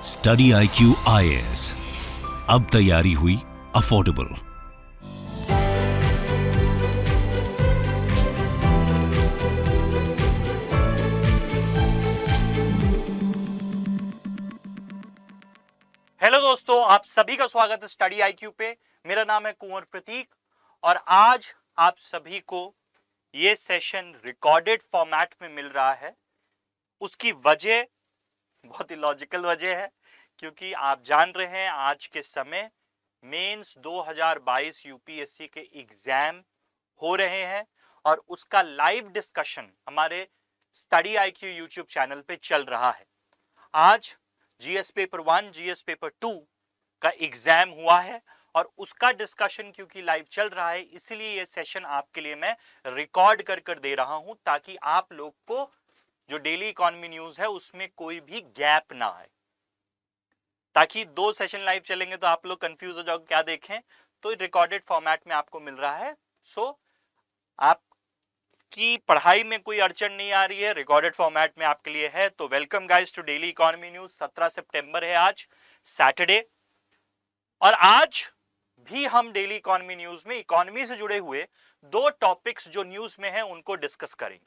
Study IQ IAS, अब तैयारी हुई अफोर्डेबल। हेलो दोस्तों, आप सभी का स्वागत है स्टडी IQ पे। मेरा नाम है कुंवर प्रतीक और आज आप सभी को ये सेशन रिकॉर्डेड फॉर्मेट में मिल रहा है। उसकी वजह बहुत ही लॉजिकल वजह है, क्योंकि आप जान रहे हैं आज के समय मेंस 2022 यूपीएससी के एग्जाम हो रहे हैं और उसका लाइव डिस्कशन हमारे स्टडी IQ यूट्यूब चैनल पे चल रहा है। आज जीएस पेपर 1, जीएस पेपर 2 का एग्जाम हुआ है और उसका डिस्कशन क्योंकि लाइव चल रहा है, इसलिए ये सेशन आपके लिए मैं रिकॉर्ड कर दे रहा हूं, ताकि आप लोग को जो डेली इकोनॉमी न्यूज है उसमें कोई भी गैप ना आए। ताकि 2 सेशन लाइव चलेंगे तो आप लोग कंफ्यूज हो जाओगे क्या देखें, तो रिकॉर्डेड फॉर्मेट में आपको मिल रहा है। सो आपकी पढ़ाई में कोई अड़चन नहीं आ रही है, रिकॉर्डेड फॉर्मेट में आपके लिए है। तो welcome guys to daily economy news. 17 सितंबर है आज, सैटरडे, और आज भी हम डेली इकोनॉमी न्यूज में इकोनॉमी से जुड़े हुए 2 टॉपिक्स जो न्यूज में हैं उनको डिस्कस करेंगे।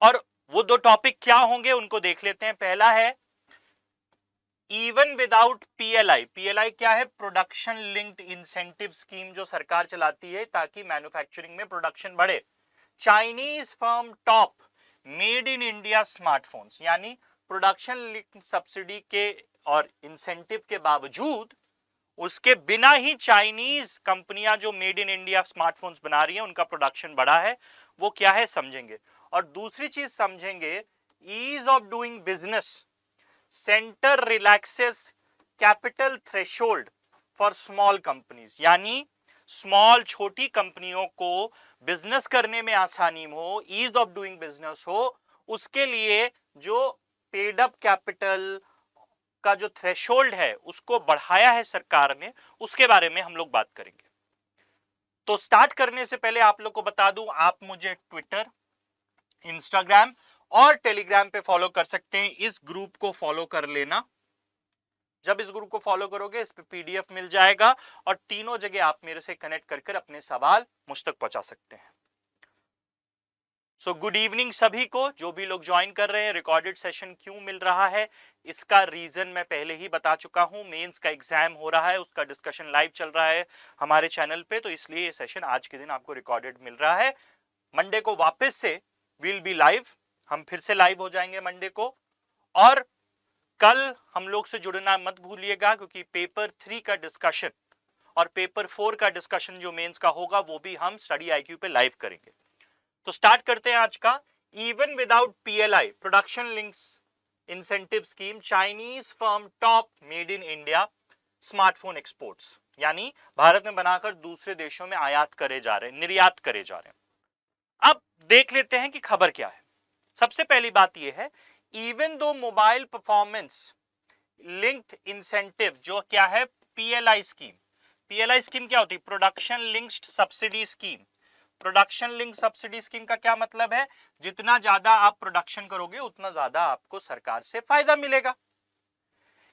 और वो 2 टॉपिक क्या होंगे उनको देख लेते हैं। पहला है इवन विदाउट PLI। PLI क्या है? प्रोडक्शन लिंक्ड इंसेंटिव स्कीम जो सरकार चलाती है ताकि मैन्युफैक्चरिंग में प्रोडक्शन बढ़े। Chinese firm top made in India smartphones, यानी प्रोडक्शन लिंक्ड सब्सिडी के और इंसेंटिव के बावजूद, उसके बिना ही चाइनीज कंपनियां जो मेड इन इंडिया स्मार्टफोन्स बना रही हैं उनका प्रोडक्शन बढ़ा है। वो क्या है समझेंगे। और दूसरी चीज समझेंगे, ease of doing business, center relaxes capital threshold for small companies, यानी स्मॉल छोटी कंपनियों को बिजनेस करने में आसानी हो, ईज ऑफ डूइंग बिजनेस हो, उसके लिए जो पेड अप कैपिटल का जो थ्रेशोल्ड है उसको बढ़ाया है सरकार ने, उसके बारे में हम लोग बात करेंगे। तो स्टार्ट करने से पहले आप लोग को बता दूं, आप मुझे ट्विटर, इंस्टाग्राम और टेलीग्राम पे फॉलो कर सकते हैं। इस ग्रुप को फॉलो कर लेना। जब इस ग्रुप को फॉलो करोगे इस पे PDF मिल जाएगा और तीनों जगह आप मेरे से कनेक्ट कर अपने सवाल मुझ तक पहुंचा सकते हैं। सो गुड इवनिंग सभी को, जो भी लोग ज्वाइन कर रहे हैं। रिकॉर्डेड सेशन क्यों मिल रहा है इसका रीजन मैं पहले ही बता चुका हूं। मेंस का एग्जाम हो रहा है, उसका डिस्कशन लाइव चल रहा है हमारे चैनल पे, तो इसलिए ये सेशन आज के दिन आपको रिकॉर्डेड मिल रहा है। मंडे को वापस से विल बी लाइव, हम फिर से लाइव हो जाएंगे मंडे को। और कल हम लोग से जुड़ना मत भूलिएगा, क्योंकि पेपर 3 का डिस्कशन और पेपर 4 का डिस्कशन जो मेंस का होगा वो भी हम स्टडी IQ पे लाइव करेंगे। तो स्टार्ट करते हैं आज का। Even without PLI production links incentive scheme, Chinese firm top made in India smartphone exports, यानी भारत में बनाकर दूसरे देशों में आयात करे जा रहे हैं, निर्यात करे जा रहे हैं। अब देख लेते हैं कि खबर क्या है। सबसे पहली बात यह है, even though mobile performance linked incentive, जो क्या है PLI स्कीम। PLI स्कीम क्या होती है? Production linked subsidy scheme. Production link subsidy scheme का क्या मतलब है? जितना ज्यादा आप प्रोडक्शन करोगे उतना ज्यादा आपको सरकार से फायदा मिलेगा।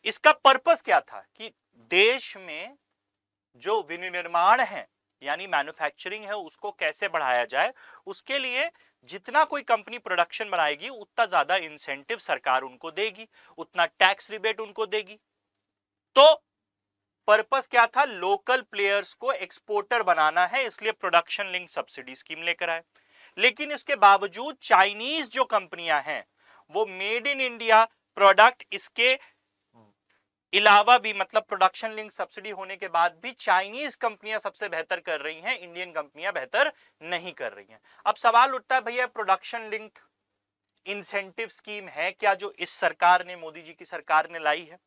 इसका पर्पस क्या था कि देश में जो विनिर्माण है यानी मैन्युफैक्चरिंग है उसको कैसे बढ़ाया जाए। उसके लिए जितना कोई कंपनी प्रोडक्शन बनाएगी उतना ज्यादा इंसेंटिव सरकार उनको देगी, उतना टैक्स रिबेट उनको देगी। तो पर्पस क्या था? लोकल प्लेयर्स को एक्सपोर्टर बनाना है, इसलिए प्रोडक्शन लिंक सब्सिडी स्कीम लेकर आए। लेकिन इसके बावजूद चाइनीज जो कंपनियां हैं वो मेड इन इंडिया प्रोडक्ट इसके अलावा भी, मतलब प्रोडक्शन लिंक सब्सिडी होने के बाद भी चाइनीज कंपनियां सबसे बेहतर कर रही हैं, इंडियन कंपनियां बेहतर नहीं कर रही हैं। अब सवाल उठता है, भैया प्रोडक्शन लिंक इंसेंटिव स्कीम है क्या जो इस सरकार ने, मोदी जी की सरकार ने लाई है?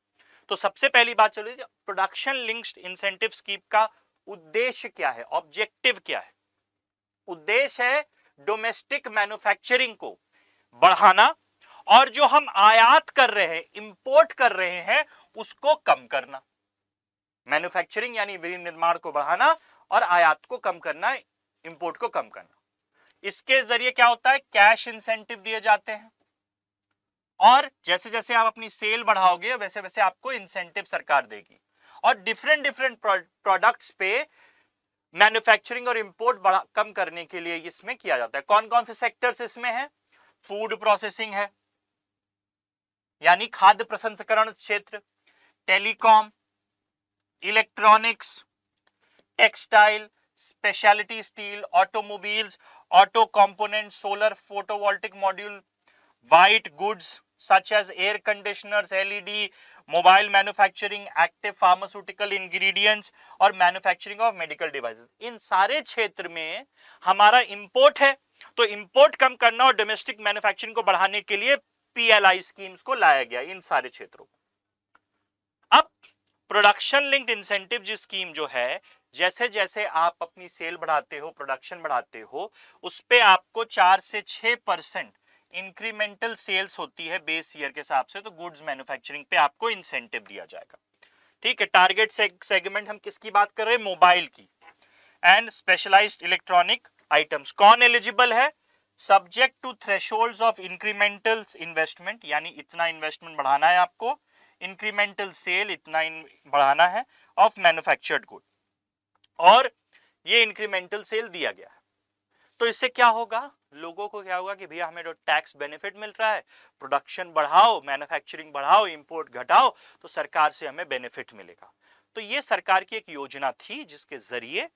तो सबसे पहली बात चलिए, प्रोडक्शन लिंक्ड इंसेंटिव स्कीम का उद्देश्य क्या है, ऑब्जेक्टिव क्या है? उद्देश्य है डोमेस्टिक मैन्युफैक्चरिंग को बढ़ाना और जो हम आयात कर रहे हैं, इंपोर्ट कर रहे हैं, उसको कम करना। मैन्युफैक्चरिंग यानी विनिर्माण को बढ़ाना और आयात को कम करना, इंपोर्ट को कम करना। इसके जरिए क्या होता है? कैश इंसेंटिव दिए जाते हैं। और जैसे जैसे आप अपनी सेल बढ़ाओगे वैसे वैसे आपको इंसेंटिव सरकार देगी। और डिफरेंट डिफरेंट प्रोडक्ट्स पे मैन्युफैक्चरिंग और इंपोर्ट कम करने के लिए इसमें किया जाता है। कौन कौन से सेक्टर्स इसमें है? फूड प्रोसेसिंग है, यानी खाद्य प्रसंस्करण क्षेत्र, telecom, electronics, textile, speciality steel, automobiles, auto component, solar photovoltaic module, white goods such as air conditioners, LED, mobile manufacturing, active pharmaceutical ingredients और manufacturing of medical devices। इन सारे क्षेत्र में हमारा इंपोर्ट है, तो इंपोर्ट कम करना और डोमेस्टिक मैन्युफैक्चरिंग को बढ़ाने के लिए PLI स्कीम्स को लाया गया इन सारे क्षेत्रों। अब प्रोडक्शन लिंक्ड इंसेंटिव जी स्कीम जो है, जैसे जैसे आप अपनी सेल बढ़ाते हो, प्रोडक्शन बढ़ाते हो, उस पे आपको 4 से 6% इंक्रीमेंटल सेल्स होती है बेस ईयर के हिसाब से, तो गुड्स मैन्युफैक्चरिंग पे आपको इंसेंटिव दिया जाएगा। ठीक है, टारगेट सेगमेंट हम किसकी बात कर रहे हैं? मोबाइल की एंड स्पेशलाइज्ड इलेक्ट्रॉनिक आइटम्स। कौन एलिजिबल है? Subject to thresholds of incremental investment, यानी इतना इन्वेस्टमेंट बढ़ाना है आपको, इंक्रीमेंटल सेल इतना बढ़ाना है ऑफ मैन्युफैक्चर्ड गुड, और ये इंक्रीमेंटल सेल दिया गया है। तो इससे क्या होगा? लोगों को क्या होगा कि भैया हमें जो टैक्स बेनिफिट मिल रहा है, प्रोडक्शन बढ़ाओ, मैन्युफैक्चरिंग बढ़ाओ, इंपोर्ट घटाओ, तो सरकार से हमें बेनिफिट मिलेगा। तो ये सरकार की एक योजना थी जिसके जरिए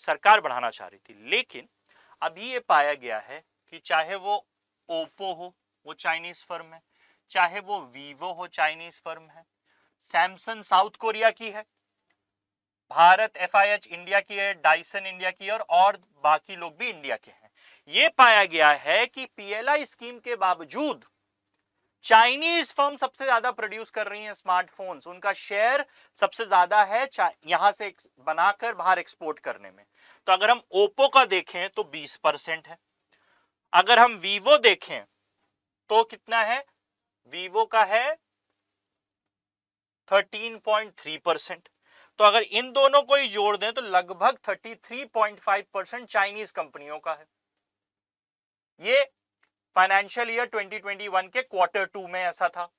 सरकार बढ़ाना चाह रही थी। लेकिन अभी ये पाया गया है कि चाहे वो ओप्पो हो, वो चाइनीज फर्म है, चाहे वो वीवो हो, चाइनीज फर्म है, सैमसंग साउथ कोरिया की है, भारत FIH इंडिया की है, डाइसन इंडिया की है, और बाकी लोग भी इंडिया के हैं। ये पाया गया है कि PLI स्कीम के बावजूद चाइनीज फर्म सबसे ज्यादा प्रोड्यूस कर रही हैं स्मार्टफोन्स, उनका शेयर सबसे ज्यादा है यहां से बनाकर बाहर एक्सपोर्ट करने में। तो अगर हम ओप्पो का देखें तो 20% है, अगर हम वीवो देखें तो कितना है? वीवो का है 13.3%। तो अगर इन दोनों को ही जोड़ दें तो लगभग 33.5% चाइनीज कंपनियों का है। ये फाइनेंशियल ईयर 2021 के क्वार्टर 2 में ऐसा था।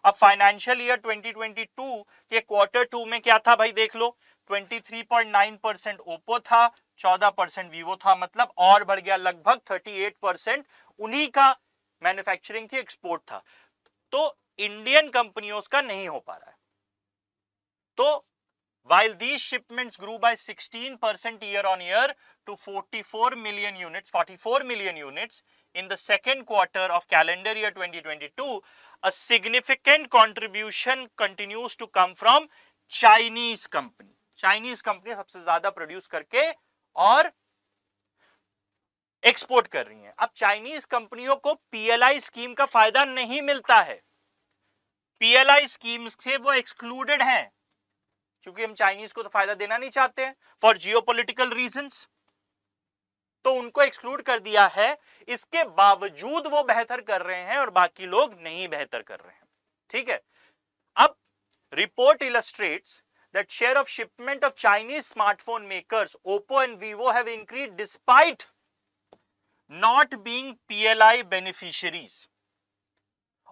अब फाइनेंशियल ईयर 2022 के क्वार्टर 2 में क्या था भाई? देख लो, 23.9% ओप्पो था, 14% वीवो था, मतलब और बढ़ गया, लगभग 38% उन्हीं का मैन्युफैक्चरिंग थी, एक्सपोर्ट था। तो इंडियन कंपनियों का नहीं हो पा रहा है। तो while these shipments grew by 16% year on year to 44 million units in the second quarter of calendar year 2022, a significant contribution continues to come from Chinese company. Chinese company सबसे ज्यादा प्रोड्यूस करके और एक्सपोर्ट कर रही हैं। अब Chinese कंपनियों को PLI स्कीम का फायदा नहीं मिलता है, PLI स्कीम से वो एक्सक्लूडेड हैं, क्योंकि हम चाइनीज को तो फायदा देना नहीं चाहते हैं फॉर जियोपॉलिटिकल रीजंस, तो उनको एक्सक्लूड कर दिया है। इसके बावजूद वो बेहतर कर रहे हैं और बाकी लोग नहीं बेहतर कर रहे हैं। ठीक है, अब report illustrates that share of shipment of Chinese smartphone makers Oppo and Vivo have increased despite not being PLI beneficiaries।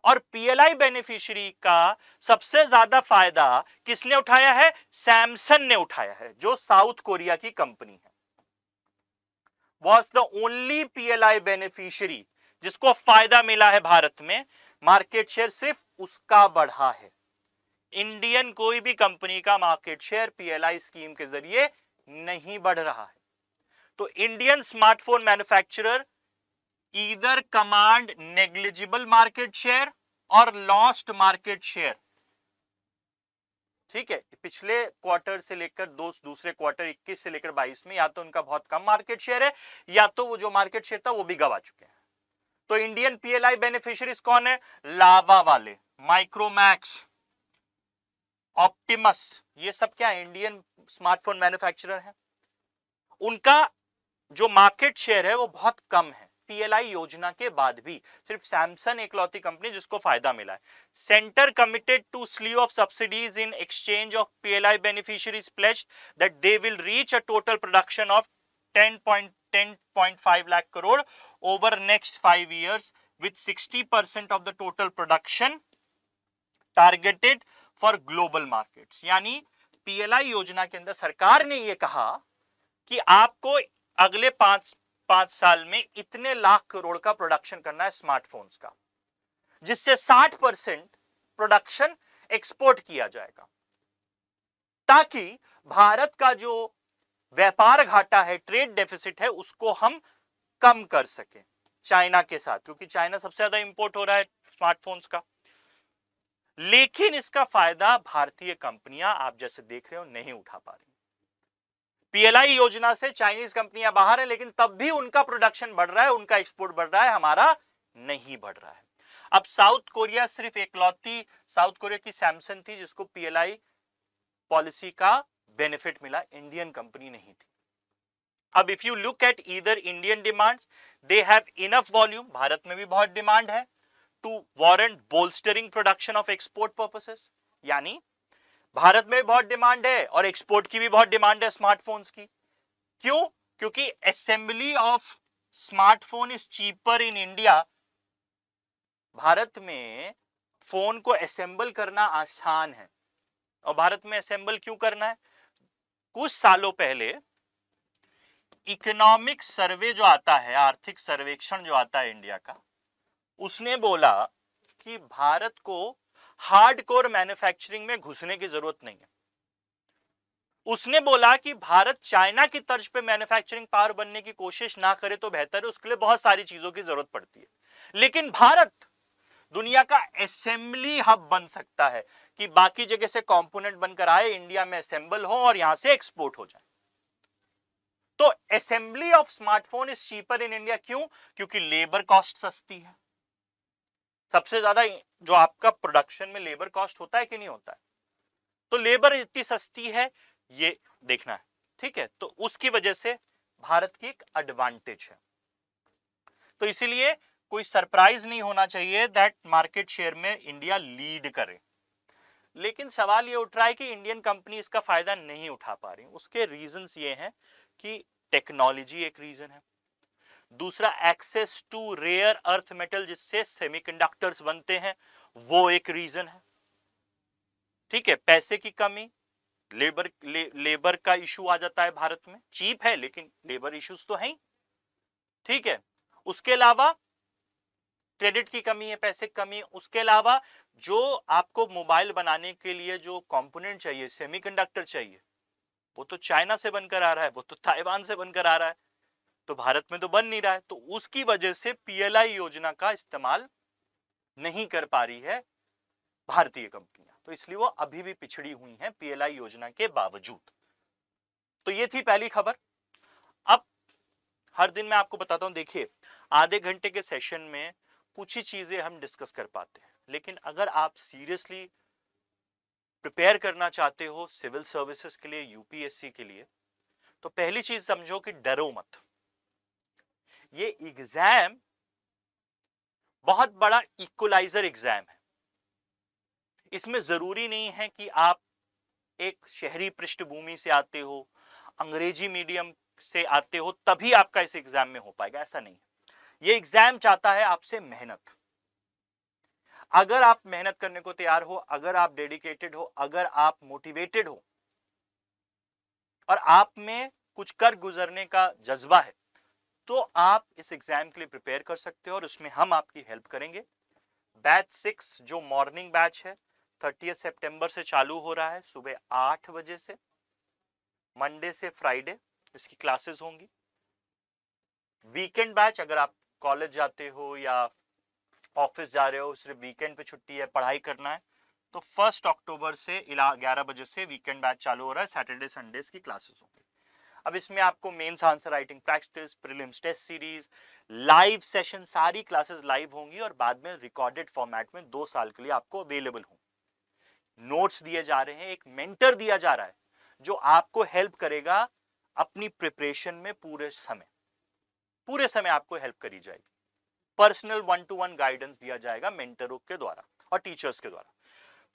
और PLI बेनिफिशियरी का सबसे ज्यादा फायदा किसने उठाया है? सैमसंग ने उठाया है, जो साउथ कोरिया की कंपनी है। Was the only PLI beneficiary जिसको फायदा मिला है भारत में, मार्केट शेयर सिर्फ उसका बढ़ा है। इंडियन कोई भी कंपनी का मार्केट शेयर PLI स्कीम के जरिए नहीं बढ़ रहा है। तो Indian smartphone manufacturer either command negligible market share और lost market share। ठीक है, पिछले क्वार्टर से लेकर दूसरे क्वार्टर 21 से लेकर 22 में या तो उनका बहुत कम मार्केट शेयर है, या तो वो जो मार्केट शेयर था वो भी गवा चुके हैं। तो इंडियन PLI बेनिफिशियरीज कौन है? लावा वाले, माइक्रोमैक्स, ऑप्टिमस, ये सब क्या है? इंडियन स्मार्टफोन मैन्युफैक्चरर है। उनका जो मार्केट शेयर है वो बहुत कम है PLI योजना के बाद भी। सिर्फ सैमसंग एकलौती कंपनी जिसको फायदा मिला है। Center committed to sleeve of subsidies in exchange of PLI beneficiaries pledged that they will reach a total production of 10.5 lakh crore over next 5 years with 60% of the total production targeted for global markets। यानी PLI योजना के अंदर सरकार ने यह कहा कि आपको अगले पांच साल में इतने लाख करोड़ का प्रोडक्शन करना है स्मार्टफोन्स का, जिससे 60% प्रोडक्शन एक्सपोर्ट किया जाएगा, ताकि भारत का जो व्यापार घाटा है, ट्रेड डेफिसिट है, उसको हम कम कर सकें चाइना के साथ, क्योंकि चाइना सबसे ज्यादा इंपोर्ट हो रहा है स्मार्टफोन्स का। लेकिन इसका फायदा भारतीय कंपनियां आप जैसे देख रहे हो नहीं उठा पा रही। पीएलआई योजना से चाइनीज कंपनियां बाहर है, लेकिन तब भी उनका प्रोडक्शन बढ़ रहा है, उनका एक्सपोर्ट बढ़ रहा है, हमारा नहीं बढ़ रहा है। अब साउथ कोरिया सिर्फ एकलौती साउथ कोरिया की सैमसंग थी जिसको पीएलआई पॉलिसी का बेनिफिट मिला, इंडियन कंपनी नहीं थी। अब if you look at either Indian demands, they have enough volume, Bharat में भी बहुत डिमांड है, to warrant bolstering production of export purposes. यानी भारत में बहुत डिमांड है और एक्सपोर्ट की भी बहुत डिमांड है स्मार्टफोन्स की। क्यों? क्योंकि assembly of smartphone is cheaper in India. Bharat में फोन को असेंबल करना आसान है। और भारत में असेंबल क्यों करना है? कुछ सालों पहले इकोनॉमिक सर्वे जो आता है, आर्थिक सर्वेक्षण जो आता है इंडिया का, उसने बोला कि भारत को हार्डकोर मैन्युफैक्चरिंग में घुसने की जरूरत नहीं है। उसने बोला कि भारत चाइना की तर्ज पे मैन्युफैक्चरिंग पावर बनने की कोशिश ना करे तो बेहतर है, उसके लिए बहुत सारी चीजों की जरूरत पड़ती है। लेकिन भारत दुनिया का असेंबली हब बन सकता है कि बाकी जगह से कंपोनेंट बनकर आए, इंडिया में असेंबल हो और यहां से एक्सपोर्ट हो जाए। तो assembly of smartphone is cheaper in India. क्यों? क्योंकि लेबर कॉस्ट सस्ती है। सबसे ज्यादा जो आपका प्रोडक्शन में लेबर कॉस्ट होता है कि नहीं होता है, तो लेबर इतनी सस्ती है, ये देखना है, ठीक है। तो उसकी वजह से भारत की एक एडवांटेज है। तो इसीलिए कोई सरप्राइज नहीं होना चाहिए दैट मार्केट शेयर में इंडिया लीड करे। लेकिन सवाल ये उठ रहा है कि इंडियन कंपनी इसका फायदा नहीं उठा पा रही। उसके रीजंस ये हैं कि टेक्नोलॉजी एक रीजन है, दूसरा access to rare earth metal जिससे सेमीकंडक्टर्स बनते हैं, वो एक रीजन है, ठीक है। पैसे की कमी, लेबर का इशू आ जाता है भारत में, चीप है लेकिन लेबर इश्यूज तो हैं, ठीक है। उसके अलावा क्रेडिट की कमी है, पैसे की कमी है। उसके अलावा जो आपको मोबाइल बनाने के लिए जो कंपोनेंट चाहिए, सेमीकंडक्टर चाहिए, वो तो चाइना से बनकर आ रहा है, वो तो ताइवान से बनकर आ रहा है, तो भारत में तो बन नहीं रहा है। तो उसकी वजह से पीएलआई योजना का इस्तेमाल नहीं कर पा रही है भारतीय कंपनियां, तो इसलिए वो अभी भी पिछड़ी हुई हैं पीएलआई योजना के बावजूद। तो ये थी पहली खबर। अब हर दिन मैं आपको बताता हूं, देखिए आधे घंटे के सेशन में कुछ ही चीजें हम डिस्कस कर पाते हैं, लेकिन अगर आप सीरियसली प्रिपेयर करना चाहते हो सिविल सर्विसेज के लिए, यूपीएससी के लिए, तो पहली चीज समझो कि डरो मत। ये एग्जाम बहुत बड़ा इक्वलाइजर एग्जाम है। इसमें जरूरी नहीं है कि आप एक शहरी पृष्ठभूमि से आते हो, अंग्रेजी मीडियम से आते हो, तभी आपका इस एग्जाम में हो पाएगा, ऐसा नहीं है। ये एग्जाम चाहता है आपसे मेहनत। अगर आप मेहनत करने को तैयार हो, अगर आप डेडिकेटेड हो, अगर आप मोटिवेटेड हो और आप में कुछ कर गुजरने का जज्बा है, तो आप इस एग्जाम के लिए प्रिपेयर कर सकते हो और उसमें हम आपकी हेल्प करेंगे। बैच 6 जो मॉर्निंग बैच है 30 सितंबर से चालू हो रहा है, सुबह 8 बजे से, मंडे से फ्राइडे इसकी क्लासेस होंगी। वीकेंड बैच, अगर आप कॉलेज जाते हो या ऑफिस जा रहे हो, सिर्फ वीकेंड पे छुट्टी है, पढ़ाई करना है, तो 1 अक्टूबर से 11 बजे से वीकेंड बैच चालू हो रहा है। सैटरडे संडेज की क्लासेस होंगी। अब इसमें आपको mains answer writing practice, prelims test series, live session, सारी क्लासेस लाइव होंगी और बाद में रिकॉर्डेड फॉर्मेट में 2 साल के लिए आपको अवेलेबल होंगी। नोट्स दिए जा रहे हैं, एक मेंटर दिया जा रहा है जो आपको हेल्प करेगा अपनी प्रिपरेशन में। पूरे समय आपको हेल्प करी जाएगी। पर्सनल 1-to-1 गाइडेंस दिया जाएगा मेंटरों के द्वारा और टीचर्स के द्वारा।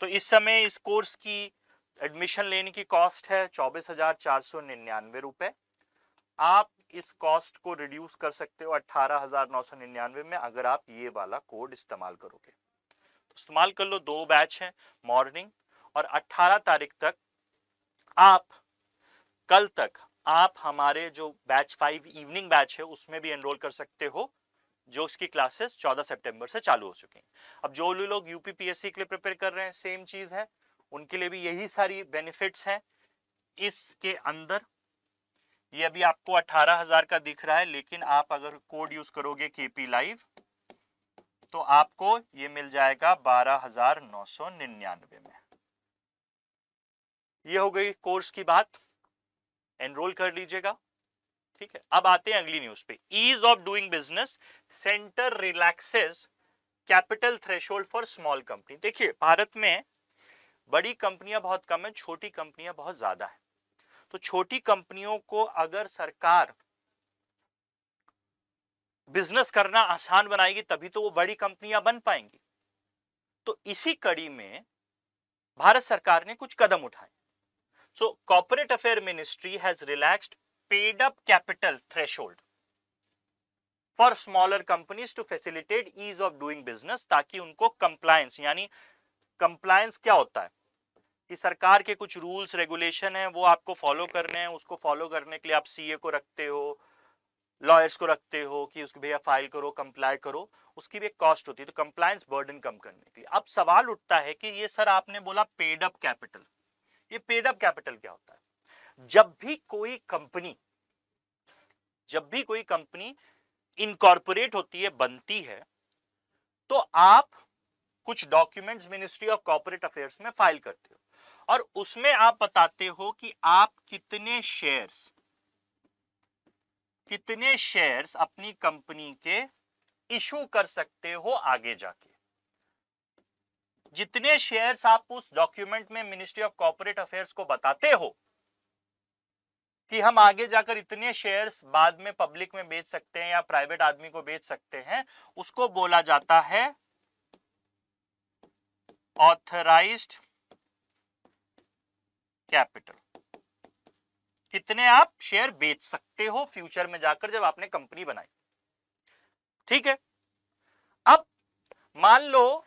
तो इस समय इस कोर्स की एडमिशन लेने की कॉस्ट है 24,499 रुपए। आप इस कॉस्ट को रिड्यूस कर सकते हो 18,999 में अगर आप ये वाला कोड इस्तेमाल करोगे। तो इस्तेमाल कर लो, 2 बैच हैं मॉर्निंग और 18 तारीख तक आप, कल तक आप हमारे जो बैच 5 इवनिंग बैच है उसमें भी एनरोल कर सकते हो, जो उसकी क्लासेस 14 सितंबर से चालू हो चुकी हैं। अब जो लोग यूपीपीएससी के लिए प्रिपेयर कर रहे हैं सेम चीज है, उनके लिए भी यही सारी बेनिफिट्स हैं इसके अंदर। ये अभी आपको 18,000 का दिख रहा है, लेकिन आप अगर कोड यूज करोगे केपी लाइव तो आपको ये मिल जाएगा 12,999 में। ये हो गई कोर्स की बात, एनरोल कर लीजिएगा। ठीक है, अब आते हैं अगली न्यूज पे। Ease of doing business, center relaxes capital threshold for small company. देखिए भारत में बड़ी कंपनियां बहुत कम है, छोटी कंपनियां बहुत ज्यादा है। तो छोटी कंपनियों को अगर सरकार बिजनेस करना आसान बनाएगी तभी तो वो बड़ी कंपनियां बन पाएंगी। तो इसी कड़ी में भारत सरकार ने कुछ कदम उठाए। So corporate affair ministry has relaxed paid up capital threshold for smaller companies to facilitate ease of doing business, ताकि उनको कंप्लायंस, यानी कंप्लायंस क्या होता है कि सरकार के कुछ रूल्स रेगुलेशन है वो आपको फॉलो करने हैं, उसको फॉलो करने के लिए आप सीए को रखते हो, लॉयर्स को रखते हो कि उसको भैया फाइल करो, कंप्लाई करो, उसकी भी एक कॉस्ट होती है। तो कंप्लायंस बर्डन कम करने के लिए अब सवाल उठता है कि ये सर आपने बोला पेड अप कैपिटल, ये पेड अप कैपिटल क्या होता है? जब भी कोई कंपनी इनकॉर्पोरेट होती है, बनती है, तो आप कुछ documents ministry of corporate affairs में फाइल करते हो और उसमें आप बताते हो कि आप कितने शेयर्स अपनी कंपनी के इशू कर सकते हो आगे जाके। जितने शेयर्स आप उस डॉक्यूमेंट में मिनिस्ट्री ऑफ कॉर्पोरेट अफेयर्स को बताते हो कि हम आगे जाकर इतने शेयर्स बाद में पब्लिक में बेच सकते हैं या प्राइवेट आदमी को बेच सकते हैं, उसको बोला जाता है ऑथराइज्ड कैपिटल। कितने आप शेयर बेच सकते हो फ्यूचर में जाकर जब आपने कंपनी बनाई। ठीक है, अब मान लो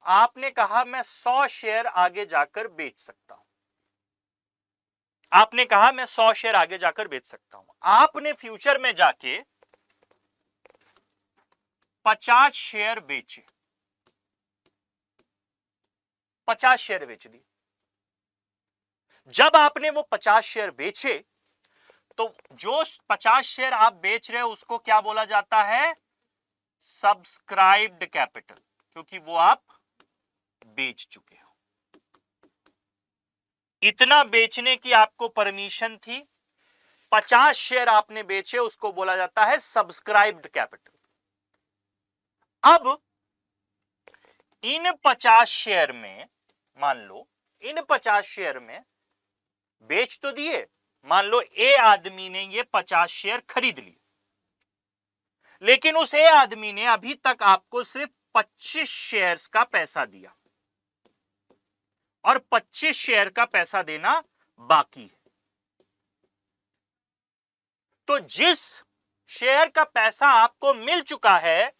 आपने कहा मैं 100 शेयर आगे जाकर बेच सकता हूं, आपने कहा मैं 100 शेयर आगे जाकर बेच सकता हूं, आपने फ्यूचर में जाके 50 शेयर बेचे, 50 शेयर बेच दिए। जब आपने वो 50 शेयर बेचे तो जो 50 शेयर आप बेच रहे हो उसको क्या बोला जाता है? सब्सक्राइब्ड कैपिटल, क्योंकि वो आप बेच चुके हो। इतना बेचने की आपको परमिशन थी, 50 शेयर आपने बेचे, उसको बोला जाता है सब्सक्राइब्ड कैपिटल। अब इन 50 शेयर में, मान लो इन 50 शेयर में बेच तो दिए, मान लो ए आदमी ने ये 50 शेयर खरीद लिए, लेकिन उस ए आदमी ने अभी तक आपको सिर्फ 25 शेयर्स का पैसा दिया और 25 शेयर का पैसा देना बाकी है। तो जिस शेयर का पैसा आपको मिल चुका है,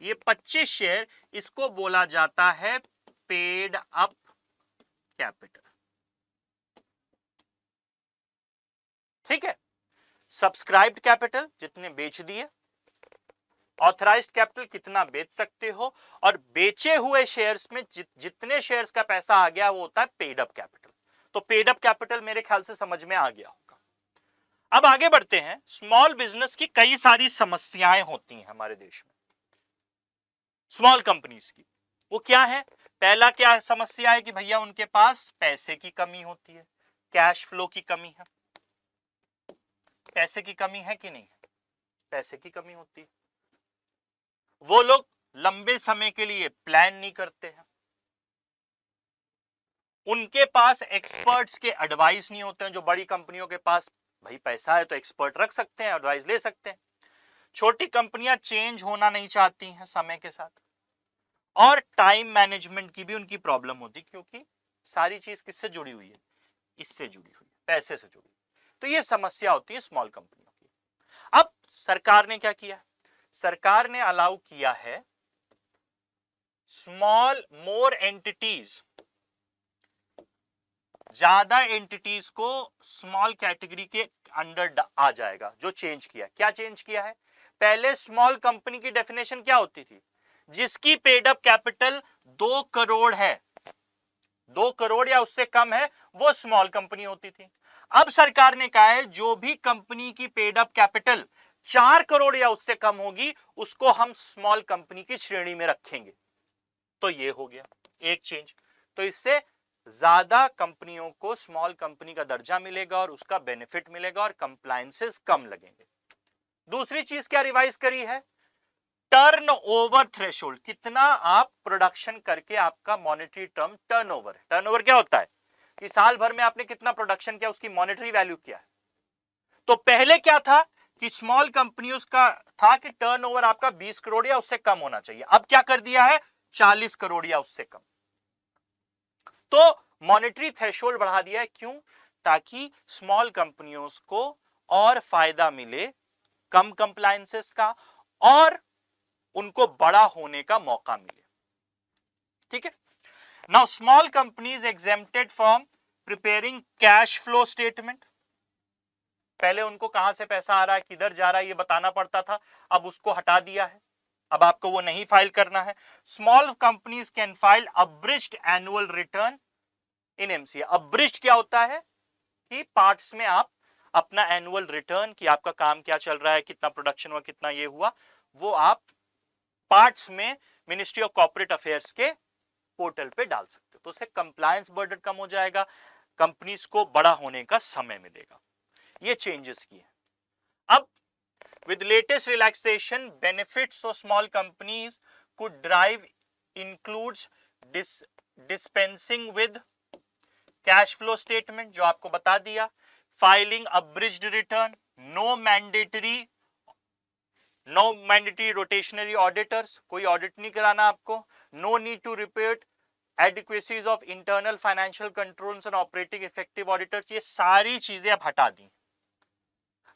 ये 25 शेयर, इसको बोला जाता है पेड अप कैपिटल। ठीक है, सब्सक्राइब्ड कैपिटल जितने बेच दिए, ऑथराइज्ड कैपिटल कितना बेच सकते हो, और बेचे हुए शेयर्स में जितने शेयर्स का पैसा आ गया वो होता है पेड अप कैपिटल। तो पेड अप कैपिटल मेरे ख्याल से समझ में आ गया होगा। अब आगे बढ़ते हैं। स्मॉल बिजनेस की कई सारी समस्याएं होती हैं हमारे देश में, स्मॉल कंपनीज की। वो क्या है? पहला क्या समस्या है कि भैया उनके पास पैसे की कमी होती है, कैश फ्लो की कमी है। पैसे की कमी है कि नहीं है? पैसे की कमी होती है। वो लोग लंबे समय के लिए प्लान नहीं करते हैं, उनके पास एक्सपर्ट्स के एडवाइस नहीं होते हैं। जो बड़ी कंपनियों के पास भाई पैसा है तो एक्सपर्ट रख सकते हैं, एडवाइस ले सकते हैं। छोटी कंपनियां चेंज होना नहीं चाहती हैं समय के साथ, और टाइम मैनेजमेंट की भी उनकी प्रॉब्लम होती, क्योंकि सारी चीज किससे जुड़ी हुई है? इससे जुड़ी हुई है, पैसे से जुड़ी। तो ये समस्या होती है स्मॉल कंपनियों की। अब सरकार ने क्या किया, सरकार ने अलाउ किया है स्मॉल मोर एंटिटीज, ज्यादा एंटिटीज को स्मॉल कैटेगरी के अंडर आ जाएगा। जो चेंज किया, क्या चेंज किया है, पहले स्मॉल कंपनी की डेफिनेशन क्या होती थी, जिसकी पेड अप कैपिटल 2 करोड़ है, 2 करोड़ या उससे कम है, वो स्मॉल कंपनी होती थी। अब सरकार ने कहा है जो भी कंपनी की पेड अप कैपिटल 4 करोड़ या उससे कम होगी उसको हम स्मॉल कंपनी की श्रेणी में रखेंगे। तो ये हो गया एक चेंज। तो इससे ज्यादा कंपनियों को स्मॉल कंपनी का दर्जा मिलेगा और उसका बेनिफिट मिलेगा और कंप्लायंसेस कम लगेंगे। दूसरी चीज क्या रिवाइज करी है, टर्न ओवर थ्रेशोल्ड, कितना आप प्रोडक्शन करके, आपका मॉनेटरी टर्म टर्नओवर है। टर्नओवर क्या होता है कि साल भर में आपने कितना प्रोडक्शन किया, उसकी मॉनेटरी वैल्यू क्या है। तो पहले क्या था कि स्मॉल कंपनियों का था कि टर्नओवर आपका 20 करोड़ या उससे कम होना चाहिए, अब क्या कर दिया है 40 करोड़ या उससे कम। तो मॉनेटरी थ्रेशोल्ड बढ़ा दिया है, क्यों, ताकि स्मॉल कंपनियों को और फायदा मिले कम कंप्लायंसेस का और उनको बड़ा होने का मौका मिले। ठीक है, now small companies exempted from preparing cash flow statement. पहले उनको कहां से पैसा आ रहा है, किधर जा रहा है, ये बताना पड़ता था, अब उसको हटा दिया है, अब आपको वो नहीं फाइल करना है। Small companies can file abridged annual return in MCA. Abridged क्या होता है कि पार्ट्स में आप अपना एनुअल रिटर्न, कि आपका काम क्या चल रहा है, कितना प्रोडक्शन हुआ, कितना ये हुआ, वो आप पार्ट्स में मिनिस्ट्री ऑफ कॉर्पोरेट अफेयर्स के पोर्टल पे डाल सकते हो। तो उससे कंप्लायंस बर्डन कम हो जाएगा, कंपनीज को बड़ा होने का समय मिलेगा। ये चेंजेस किए। अब with latest relaxation, benefits of small companies could drive includes dispensing with cash flow statement, जो आपको बता दिया, filing abridged return, no mandatory rotationary auditors, कोई ऑडिट नहीं कराना आपको, no need to report adequacies of internal financial controls and operating effective auditors, ये सारी चीजें अब हटा दी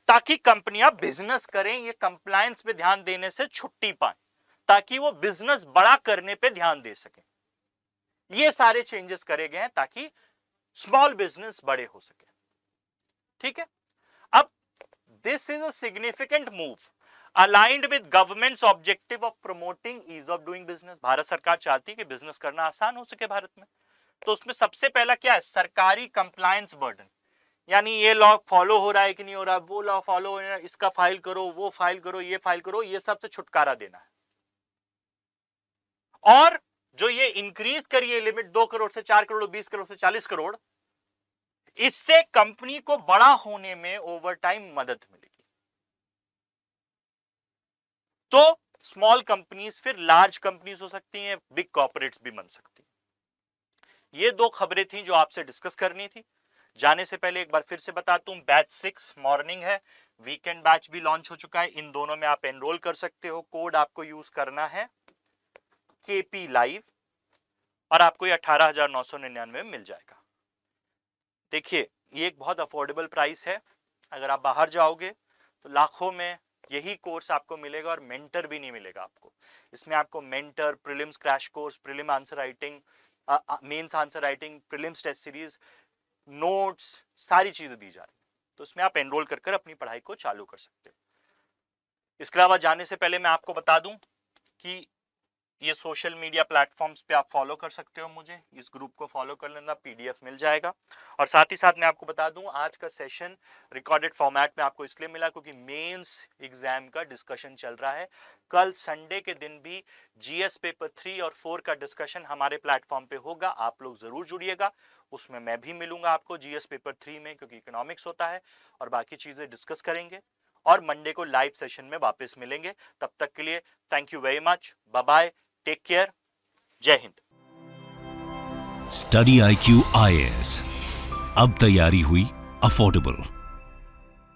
ताकि कंपनियां बिजनेस करें, ये कंप्लायंस पे ध्यान देने से छुट्टी पाएं, ताकि वो बिजनेस बड़ा करने पे ध्यान दे सके। ये सारे चेंजेस करे गए हैं ताकि स्मॉल बिजनेस बड़े हो सके। ठीक है, अब this is a significant move aligned with government's objective of promoting ease of doing business. Bharat सरकार चाहती है कि बिजनेस करना आसान हो सके भारत में। तो उसमें सबसे पहला क्या है, सरकारी कंप्लायंस बर्डन, यानी ये लॉ फॉलो हो रहा है कि नहीं हो रहा, वो लॉ फॉलो हो रहा है, इसका फाइल करो, वो फाइल करो, ये फाइल करो, ये सब से छुटकारा देना है। और जो ये इंक्रीज करिए लिमिट 2 करोड़ से 4 करोड़, 20 करोड़ से 40 करोड़, इससे कंपनी को बड़ा होने में ओवर टाइम मदद मिलेगी। तो स्मॉल कंपनीज फिर लार्ज कंपनीज हो सकती हैं, बिग कॉर्पोरेट्स भी बन सकती हैं। ये 2 खबरें थी जो आपसे डिस्कस करनी थी। जाने से पहले एक बार फिर से बताता हूं, बैच 6 मॉर्निंग है, वीकेंड बैच भी लॉन्च हो चुका है, इन दोनों में आप एनरोल कर सकते हो। कोड आपको यूज करना है KP लाइव और आपको ये 18,999 मिल जाएगा। देखिए ये एक बहुत अफोर्डेबल प्राइस है, अगर आप बाहर जाओगे तो लाखों में यही कोर्स आपको मिलेगा और मेंटर भी नहीं मिलेगा आपको। इसमें आपको mentor, prelims crash course, prelim answer writing, mains answer writing, prelims test series, notes, सारी चीजें दी जा रही है। तो इसमें आप एनरोल कर अपनी पढ़ाई को चालू कर सकते हो। इसके अलावा जाने से पहले मैं आपको बता दूं कि ये सोशल मीडिया प्लेटफॉर्म्स पे आप फॉलो कर सकते हो मुझे, इस ग्रुप को फॉलो कर लेना, PDF मिल जाएगा। और साथ ही साथ मैं आपको बता दूं आज का सेशन रिकॉर्डेड फॉर्मेट में आपको इसलिए मिला क्योंकि मेंस एग्जाम का डिस्कशन चल रहा है। कल संडे के दिन भी GS पेपर 3 और 4 का डिस्कशन हमारे प्लेटफॉर्म पे होगा, आप लोग जरूर जुड़िएगा। उसमें मैं भी मिलूंगा आपको GS पेपर 3 में, क्योंकि इकोनॉमिक्स होता है और बाकी चीजें डिस्कस करेंगे। और मंडे को लाइव सेशन में वापस मिलेंगे। तब तक के लिए thank you very much, bye bye, take care, जय हिंद। स्टडी IQ IAS, अब तैयारी हुई अफोर्डेबल।